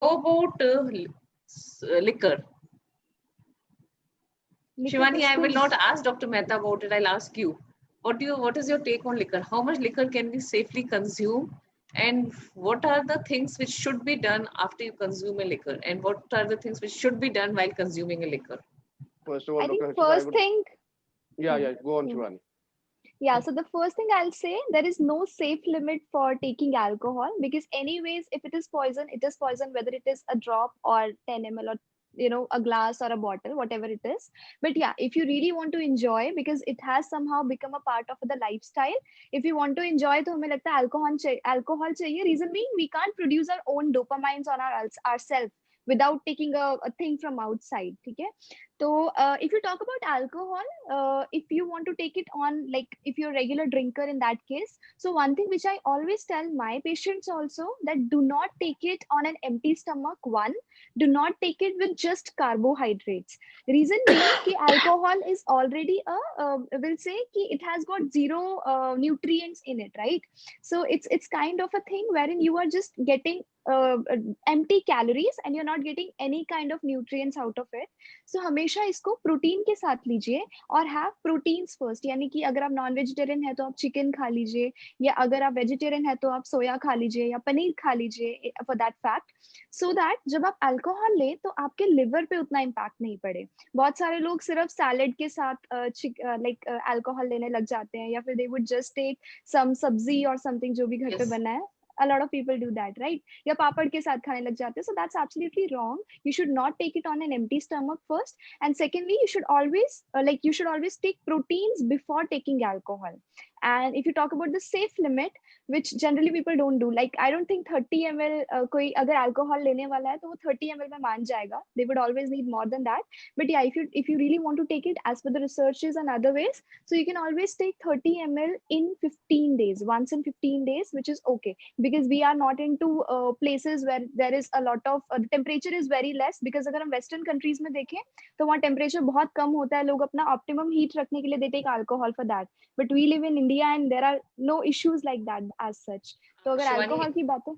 How about liquor? Liquor Shivani, I किसको? will not ask Dr. Mehta about it. I'll ask you. What is your take on liquor? How much liquor can we safely consume? And what are the things which should be done after you consume a liquor? And what are the things which should be done while consuming a liquor? First of all, I Dr. think Harshita, I first would. thing. Yeah, Hmm, yeah. Go on, hmm. Shivani. Yeah, so the first thing I'll say, there is no safe limit for taking alcohol because anyways, if it is poison, it is poison, whether it is a drop or 10 ml or a glass or a bottle, whatever it is. But yeah, if you really want to enjoy, because it has somehow become a part of the lifestyle, if you want to enjoy, तो हमें लगता है alcohol चाहिए. Reason being, we can't produce our own dopamines on ourselves without taking a thing from outside. ठीक है? So, if you talk about alcohol, if you want to take it on, like if you're a regular drinker in that case, so one thing which I always tell my patients also that do not take it on an empty stomach. One, do not take it with just carbohydrates. Reason being, कि alcohol is already will say कि it has got zero nutrients in it, right? So it's kind of a thing wherein you are just getting empty calories and you're not getting any kind of nutrients out of it. सो हमेशा इसको protein के साथ लीजिए और have proteins first, यानी कि अगर आप नॉन वेजिटेरियन है तो आप चिकन खा लीजिए, या अगर आप वेजिटेरियन है तो आप सोया खा लीजिए या पनीर खा लीजिए for that fact, so that जब आप अल्कोहल लें तो आपके लिवर पे उतना इम्पैक्ट नहीं पड़े. बहुत सारे लोग सिर्फ सैलेड के साथ लाइक अल्कोहल लेने लग जाते हैं, या फिर they would just take some sabzi और समथिंग जो भी घर पे Yes. बना है. A lot of people do that, right? या पापड़ के साथ खाने लग जाते हैं. So that's absolutely wrong. You should not take it on an empty stomach first, and secondly, you should always take proteins before taking alcohol. And if you talk about the safe limit, which generally people don't do, like I don't think 30 ml कोई अगर alcohol लेने वाला है तो वो 30 ml में मान जाएगा. They would always need more than that. But yeah, if you really want to take it as per the researches and other ways, so you can always take 30 ml in 15 days, once in 15 days, which is okay, because we are not into places where there is a lot of the temperature is very less. Because अगर हम western countries में देखें तो वहाँ temperature बहुत कम होता है, लोग अपना optimum heat रखने के लिए they take alcohol for that. But we live in India and there are no issues like that as such. तो अगर Shivani, alcohol की बात है.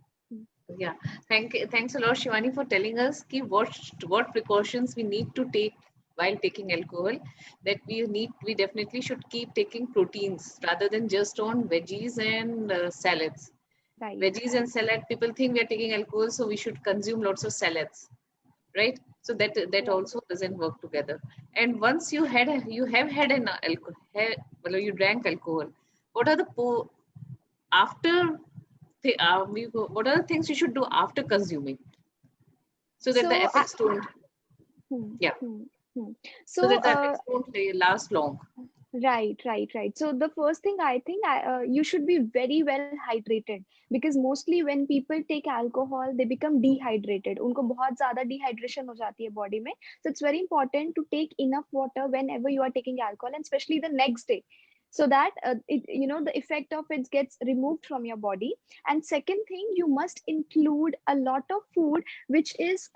yeah, thanks a lot, Shivani, for telling us ki what precautions we need to take while taking alcohol. That we definitely should keep taking proteins rather than just on veggies and salads. Right. Veggies and salad, people think we are taking alcohol, so we should consume lots of salads, right? So that Right. also doesn't work together. And once you have had an alcohol, well, you drank alcohol. What are the after what are the things you should do after consuming so that the So effects don't hmm, yeah hmm, hmm. so So that the effects don't last long. right. So the first thing I think you should be very well hydrated, because mostly when people take alcohol, they become dehydrated. उनको बहुत ज़्यादा dehydration हो जाती है body में. So it's very important to take enough water whenever you are taking alcohol, and especially the next day, so that the effect of it gets removed from your body. And second thing, you must include a lot of food which is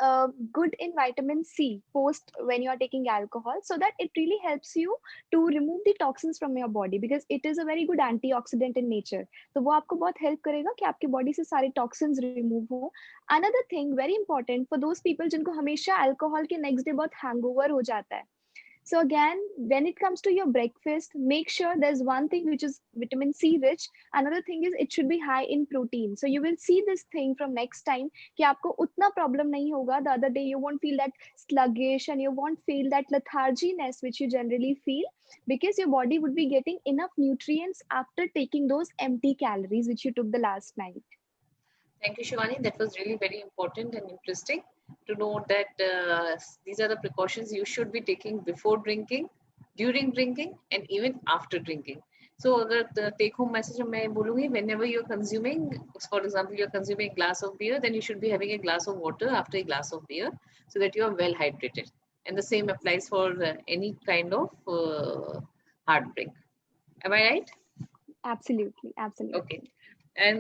good in vitamin C post when you are taking alcohol, so that it really helps you to remove the toxins from your body, because it is a very good antioxidant in nature. तो वो आपको बहुत help करेगा कि आपके body से सारे toxins remove हो. Another thing very important for those people जिनको हमेशा alcohol के next day बहुत hangover हो जाता है. So again, when it comes to your breakfast, make sure there's one thing which is vitamin C rich. Another thing is it should be high in protein. So you will see this thing from next time कि आपको उतना problem नहीं होगा. The other day you won't feel that sluggish and you won't feel that letharginess which you generally feel, because your body would be getting enough nutrients after taking those empty calories which you took the last night. Thank you, Shivani. That was really very important and interesting to know that these are the precautions you should be taking before drinking, during drinking, and even after drinking. So, अगर the take-home message मैं बोलूँगी, whenever you're consuming, for example, you're consuming a glass of beer, then you should be having a glass of water after a glass of beer, so that you are well hydrated. And the same applies for any kind of hard drink. Am I right? Absolutely. Okay. And